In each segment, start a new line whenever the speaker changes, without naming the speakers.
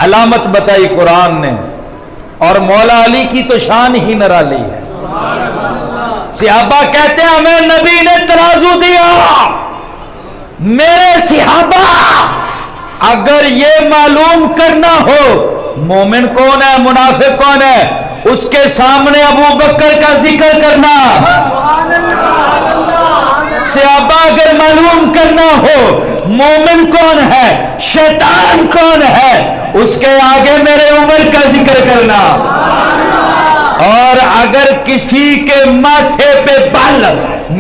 علامت بتائی قرآن نے، اور مولا علی کی تو شان ہی نرالی ہے۔ صحابہ کہتے ہیں ہمیں نبی نے ترازو دیا، میرے صحابہ اگر یہ معلوم کرنا ہو مومن کون ہے منافق کون ہے، اس کے سامنے ابو بکر کا ذکر کرنا۔ صحابہ اگر معلوم کرنا ہو مومن کون ہے شیطان کون ہے، اس کے آگے میرے عمر کا ذکر کرنا۔ اور اگر کسی کے ماتھے پہ بال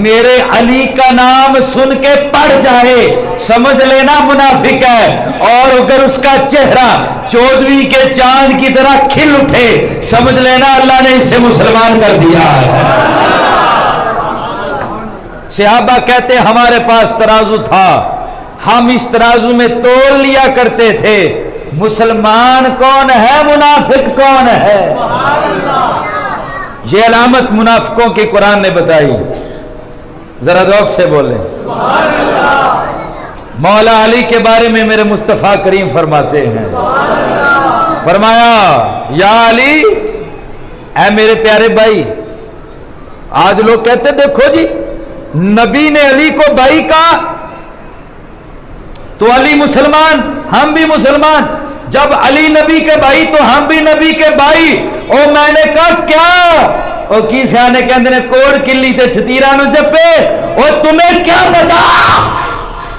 میرے علی کا نام سن کے پڑ جائے سمجھ لینا منافق ہے، اور اگر اس کا چہرہ 14ویں کے چاند کی طرح کھل اٹھے سمجھ لینا اللہ نے اسے مسلمان کر دیا ہے۔ صحابہ کہتے ہمارے پاس ترازو تھا، ہم اس ترازو میں تول لیا کرتے تھے مسلمان کون ہے منافق کون ہے۔ یہ علامت منافقوں کی قرآن نے بتائی، ذرا ذوق سے بولیں۔ مولا علی کے بارے میں میرے مصطفیٰ کریم فرماتے ہیں، فرمایا یا علی، اے میرے پیارے بھائی، آج لوگ کہتے دیکھو جی نبی نے علی کو بھائی کہا تو علی مسلمان ہم بھی مسلمان، جب علی نبی کے بھائی تو ہم بھی نبی کے بھائی۔ اور میں نے کہا کیا اور کی سیانے کے اندر کوڑ کلی تے چھتیرا نو جپے، اور تمہیں کیا پتا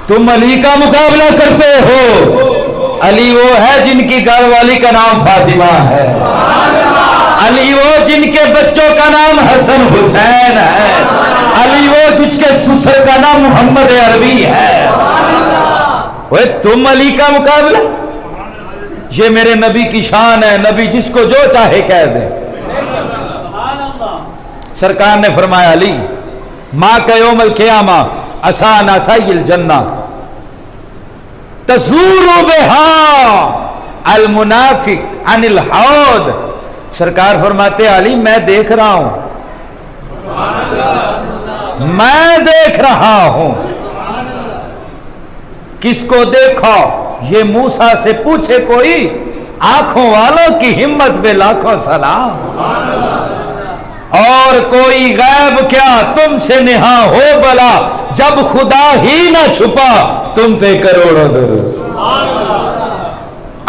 تم علی کا مقابلہ کرتے ہو۔ علی وہ ہے جن کی گھر والی کا نام فاطمہ ہے، علی وہ جن کے بچوں کا نام حسن حسین ہے، علی وہ جس کے سسر کا نام محمد عربی ہے۔ وہ تم علی کا مقابلہ، یہ میرے نبی کی شان ہے، نبی جس کو جو چاہے کہہ دے۔ سرکار نے فرمایا علی ماں کا یوم القیامہ آسان آسائی الجنہ تزور بہا المنافق عن الحوض۔ سرکار فرماتے علی میں دیکھ رہا ہوں، میں دیکھ رہا ہوں۔ کس کو دیکھا؟ یہ موسیٰ سے پوچھے کوئی، آنکھوں والوں کی ہمت پہ لاکھوں سلام۔ اور کوئی غیب کیا تم سے نہاں ہو بلا، جب خدا ہی نہ چھپا تم پہ کروڑوں درود۔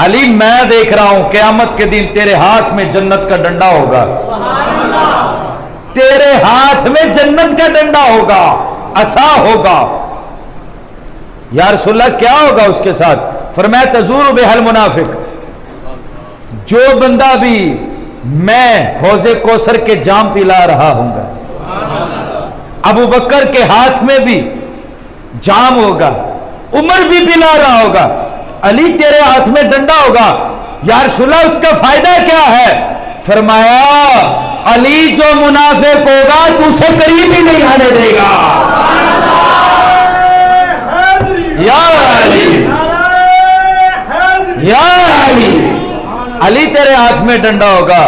علی میں دیکھ رہا ہوں قیامت کے دن تیرے ہاتھ میں جنت کا ڈنڈا ہوگا، تیرے ہاتھ میں جنت کا ڈنڈا ہوگا، عصا ہوگا۔ یا رسول اللہ کیا ہوگا اس کے ساتھ؟ فرمایا تزور بہا المنافق، جو بندہ بھی میں حوض کوثر کے جام پلا رہا ہوں گا، ابو بکر کے ہاتھ میں بھی جام ہوگا، عمر بھی پلا رہا ہوگا، علی تیرے ہاتھ میں ڈنڈا ہوگا۔ یا رسول اللہ اس کا فائدہ کیا ہے؟ فرمایا علی جو منافق ہوگا تو اسے قریب ہی نہیں آنے دے گا۔ یا علی، یا علی، علی تیرے ہاتھ میں ڈنڈا ہوگا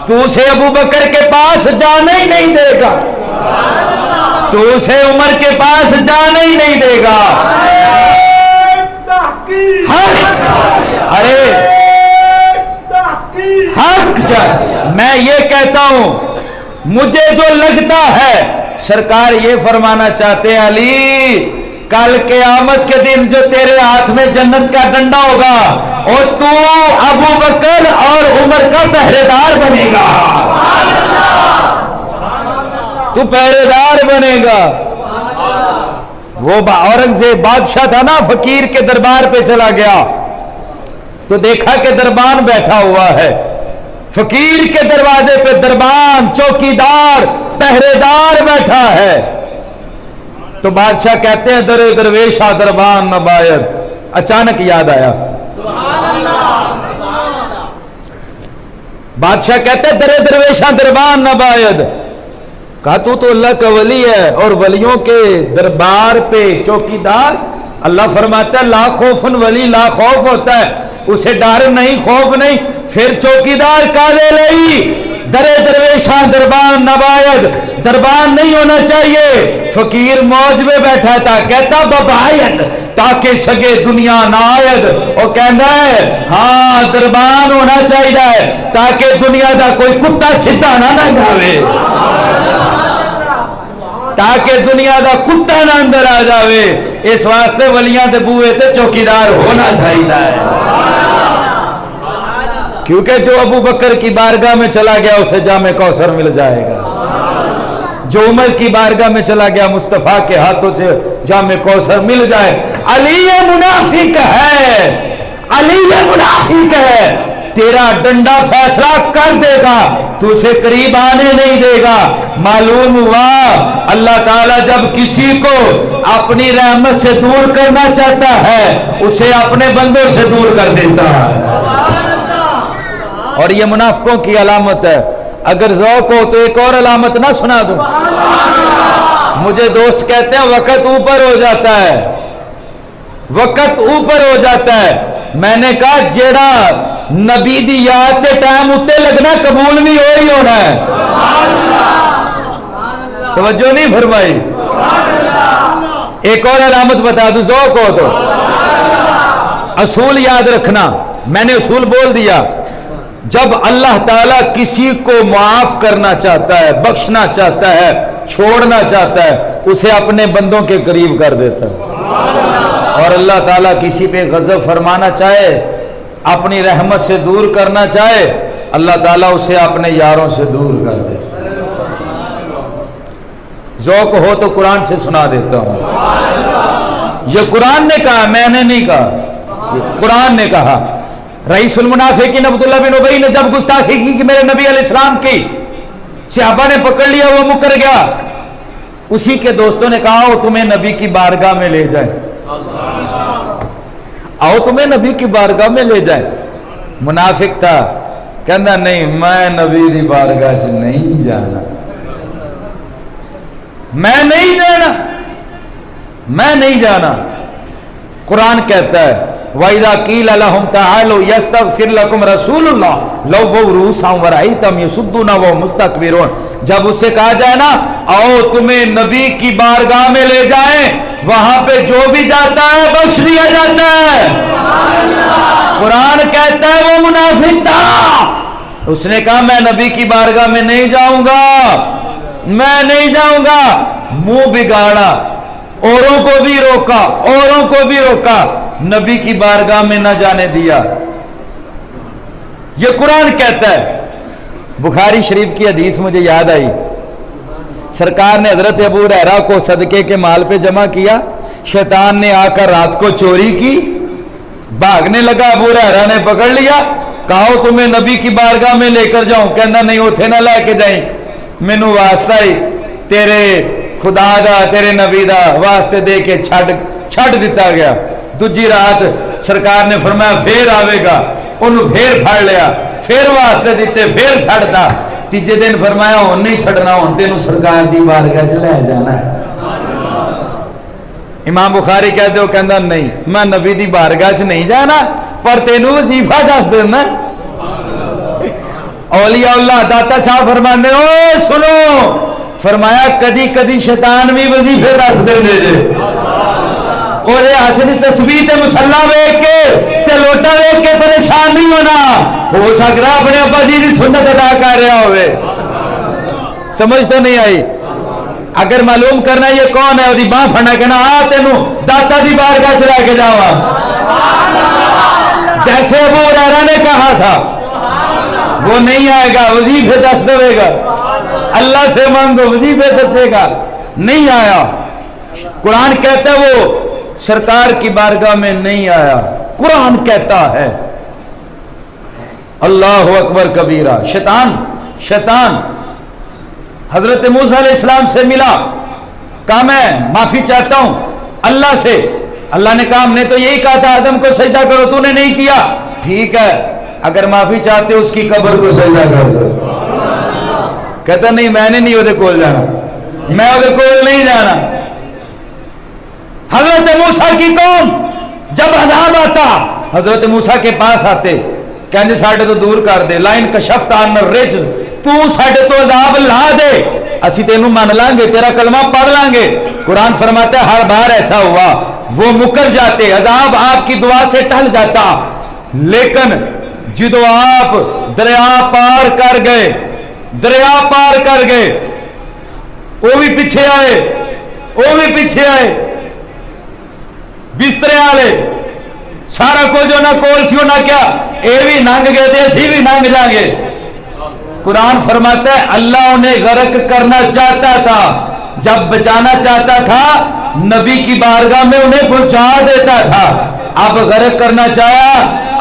تو اسے ابو بکر کے پاس جانے ہی نہیں دے گا، تو اسے عمر کے پاس جانے ہی نہیں دے گا۔ ارے حق جائے، میں یہ کہتا ہوں مجھے جو لگتا ہے سرکار یہ فرمانا چاہتے ہیں علی کل قیامت کے دن جو تیرے ہاتھ میں جنت کا ڈنڈا ہوگا اور تو ابو بکر اور عمر کا پہرے دار بنے گا، تو پہرے دار بنے گا۔ وہ اورنگزیب بادشاہ تھا نا، فقیر کے دربار پہ چلا گیا تو دیکھا کہ دربان بیٹھا ہوا ہے، فقیر کے دروازے پہ دربان چوکیدار پہرے دار بیٹھا ہے، تو بادشاہ کہتے ہیں در درویشا دربان نہ باید۔ اچانک یاد آیا، بادشاہ کہتے ہیں در درویشا دربان نہ باید، کہا تو اللہ کا ولی ہے اور ولیوں کے دربار پہ چوکیدار؟ اللہ فرماتا ہے لا خوفن ولی، لا خوف ہوتا ہے اسے ڈر نہیں خوف نہیں، پھر چوکیدار کالے لئی در درویشاں دربان نباید، دربان نہیں ہونا چاہیے. فقیر موج میں بیٹھا تھا, کہتا ببایت تاکہ سگے دنیا نہ آید. وہ کہندا ہے ہاں دربان ہونا چاہیے تاکہ دنیا دا کوئی کتا سیدھا نہ جاوے, تاکہ دنیا دا کتا نہ اندر آ جاوے. اس واسطے ولیاں دے بوئے تے چوکیدار ہونا چاہیے, کیونکہ جو ابو بکر کی بارگاہ میں چلا گیا اسے جام کوثر مل جائے گا, جو عمر کی بارگاہ میں چلا گیا مصطفیٰ کے ہاتھوں سے جام کوثر مل جائے. علی منافق ہے, علی منافق ہے, تیرا ڈنڈا فیصلہ کر دے گا, تو اسے قریب آنے نہیں دے گا. معلوم ہوا اللہ تعالیٰ جب کسی کو اپنی رحمت سے دور کرنا چاہتا ہے اسے اپنے بندوں سے دور کر دیتا ہے. اور یہ منافقوں کی علامت ہے. اگر ذوق ہو تو ایک اور علامت نہ سنا دوں. مجھے دوست کہتے ہیں وقت اوپر ہو جاتا ہے, وقت اوپر ہو جاتا ہے. میں نے کہا جیڑا نبی دی یاد تے ٹائم اتے لگنا قبول بھی ہو ہی ہونا ہے. توجہ نہیں فرمائی. ایک اور علامت بتا دوں ذوق ہو تو. اصول یاد رکھنا, میں نے اصول بول دیا. جب اللہ تعالیٰ کسی کو معاف کرنا چاہتا ہے, بخشنا چاہتا ہے, چھوڑنا چاہتا ہے, اسے اپنے بندوں کے قریب کر دیتا ہے. اور اللہ تعالیٰ کسی پہ غضب فرمانا چاہے, اپنی رحمت سے دور کرنا چاہے, اللہ تعالیٰ اسے اپنے یاروں سے دور کر دیتا ہے. ذوق ہو تو قرآن سے سنا دیتا ہوں. یہ قرآن نے کہا, میں نے نہیں کہا, یہ قرآن نے کہا. رئیس المنافقین عبداللہ بن ابی نے جب گستاخی کی کہ میرے نبی علیہ السلام کی, صحابہ نے پکڑ لیا, وہ مکر گیا. اسی کے دوستوں نے کہا وہ تمہیں نبی کی بارگاہ میں لے جائیں, آؤ تمہیں نبی کی بارگاہ میں لے جائیں. منافق تھا, کہندا نہیں میں نبی دی بارگاہ سے نہیں جانا, میں نہیں جانا, میں نہیں جانا. قرآن کہتا ہے وَإِذَا قِيلَ لَهُمْ تَعَالَوْا يَسْتَغْفِرْ لَكُمْ رَسُولُ اللَّهِ لَوَّوْا رُؤُوسَهُمْ وَرَأَيْتَهُمْ يَصُدُّونَ وَهُمْ مُسْتَكْبِرُونَ. جب اسے کہا جائے نا آؤ تمہیں نبی کی بارگاہ میں لے جائیں, وہاں پہ جو بھی جاتا ہے بخش دیا جاتا ہے. قرآن کہتا ہے وہ منافق تھا, اس نے کہا میں نبی کی بارگاہ میں نہیں جاؤں گا, میں نہیں جاؤں گا. منہ بگاڑا, اوروں کو بھی روکا, اوروں کو بھی روکا, نبی کی بارگاہ میں نہ جانے دیا. یہ قرآن کہتا ہے. بخاری شریف کی حدیث مجھے یاد آئی, سرکار نے حضرت ابو ہریرہ کو صدقے کے مال پہ جمع کیا, شیطان نے آ کر رات کو چوری کی, بھاگنے لگا, ابو ہریرہ نے پکڑ لیا, کہا تمہیں نبی کی بارگاہ میں لے کر جاؤں, کہنا نہیں اتھے نہ لے کے جائیں, مینوں واسطہ ہی تیرے خدا دا تیرے نبی دا واسطے دے کے چھڑ دیتا گیا. دوجی رات سرکار نے فرمایا پھر آوے گا, انہوں پھر پھڑ لیا, پھر واسطے دیتے, پھر چھڑتا. تیجے دن فرمایا ہوں نہیں چھڑنا, ہوں تینوں سرکار دی بارگاہ چ لے جانا ہے. امام بخاری کہتے ہو, کہندا نہیں میں نبی دی بارگاہ چ نہیں جانا, پر تینوں وظیفہ دس دینا. اولیاء اللہ داتا صاحب فرماندے او سنو, فرمایا کدی کدی شیطان بھی وظیفے دس دے دے, اور ہاتھ سے تسبیح تے مصلا ویکھ کے تے لوٹا ویکھ کے پریشان نہیں ہونا. ہو سکتا اپنے ابا جی کی سنت ادا کر رہا ہوئے. سمجھ تو نہیں آئی. اگر معلوم کرنا یہ کون ہے, وہ باہ پھڑنا, کہنا آ تینوں داتا دی بارگاہ چ لے کے جاوا, جیسے ابو ہریرہ نے کہا تھا. وہ نہیں آئے گا, وظیفے دس دے گا, اللہ سے مانگو وظیفے دسے گا, نہیں آیا. قرآن کہتا ہے وہ سرکار کی بارگاہ میں نہیں آیا. قرآن کہتا ہے اللہ اکبر کبیرہ. شیطان حضرت موسیٰ علیہ السلام سے ملا, کہا میں معافی چاہتا ہوں اللہ سے. اللہ نے کہا ہم نے تو یہی کہا تھا آدم کو سجدہ کرو, تو نے نہیں کیا, ٹھیک ہے اگر معافی چاہتے اس کی قبر کو سجدہ کرو. کہتا نہیں میں نے نہیں وہ کول جانا, میں وہ کول نہیں جانا. حضرت موسیٰ کی قوم جب عذاب آتا حضرت موسیٰ کے پاس آتے, کہنے ساڑھے تو دور کر دے, لائن کشفت عنا الرجز, تو ساڑھے تو عذاب لا دے. اسی تینوں مان لانگے, تیرا کلمہ پڑھ لانگے. قرآن فرماتا ہے ہر بار ایسا ہوا, وہ مکر جاتے, عذاب آپ کی دعا سے ٹل جاتا. لیکن جدو آپ دریا پار کر گئے, دریا پار کر گئے, وہ بھی پیچھے آئے, وہ بھی پیچھے آئے, بسترے والے سارا کچھ جو نہ کول سی نہ کیا, اے بھی ننگ گئے تھے, اسی بھی ننگ جا گے. قرآن فرماتا ہے اللہ انہیں غرق کرنا چاہتا تھا, جب بچانا چاہتا تھا نبی کی بارگاہ میں انہیں پہنچا دیتا تھا. اب غرق کرنا چاہا,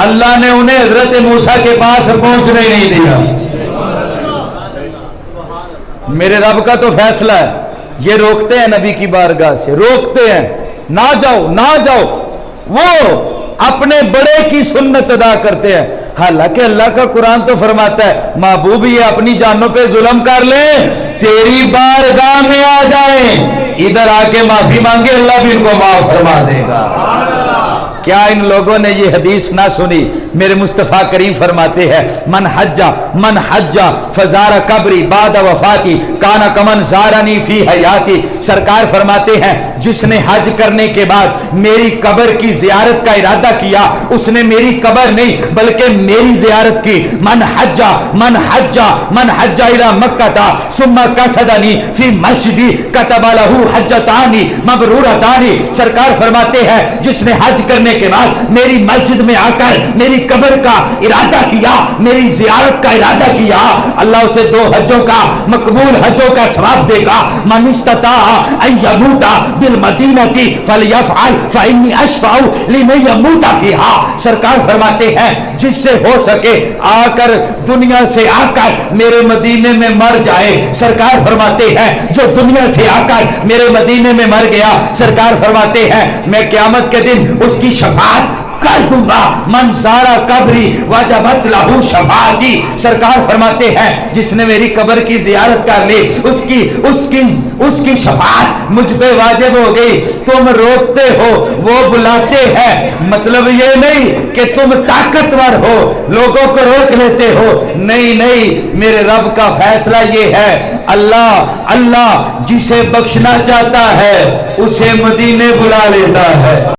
اللہ نے انہیں حضرت موسیٰ کے پاس پہنچنے نہیں دیا. میرے رب کا تو فیصلہ ہے, یہ روکتے ہیں نبی کی بارگاہ سے, روکتے ہیں نہ جاؤ نہ جاؤ. وہ اپنے بڑے کی سنت ادا کرتے ہیں, حالانکہ اللہ کا قرآن تو فرماتا ہے محبوب یہ اپنی جانوں پہ ظلم کر لیں, تیری بارگاہ میں آ جائیں, ادھر آ کے معافی مانگے, اللہ بھی ان کو معاف فرما دے گا. کیا ان لوگوں نے یہ حدیث نہ سنی؟ میرے مصطفیٰ کریم فرماتے ہیں من حجا فزار قبری بعد وفاتی کانا کمن زارنی فی حیاتی. سرکار فرماتے ہیں جس نے حج کرنے کے بعد میری قبر کی زیارت کا ارادہ کیا, اس نے میری قبر نہیں بلکہ میری زیارت کی. من حجا الى مکہ ثم قصدنی فی مسجدی کتب لہ حجتانی مبرورتانی. سرکار فرماتے ہیں جس نے حج کرنے کے بعد میری مسجد میں آ کر میری قبر کا ارادہ کیا, میری زیارت کا ارادہ کیا, اللہ اسے 2 حجوں کا مقبول حجوں کا ثواب دے گا. من استطاع ان یموت بالمدینہ فلیفعل فانی اشفع لمن یموت فیہا. سرکار فرماتے ہیں جس سے ہو سکے آ کر دنیا سے آ کر میرے مدینے میں مر جائے. سرکار فرماتے ہیں جو دنیا سے آ کر میرے مدینے میں مر گیا, سرکار فرماتے ہیں میں قیامت کے دن اس کی شفاعت کر دوں گا. من زارا قبری وجبت لہو شفاعتی. سرکار فرماتے ہیں جس نے میری قبر کی زیارت کر لی اس کی شفاعت مجھ پہ واجب ہو گئی. تم روکتے ہو وہ بلاتے ہیں, مطلب یہ نہیں کہ تم طاقتور ہو لوگوں کو روک لیتے ہو, نہیں, میرے رب کا فیصلہ یہ ہے اللہ جسے بخشنا چاہتا ہے اسے مدینے بلا لیتا ہے.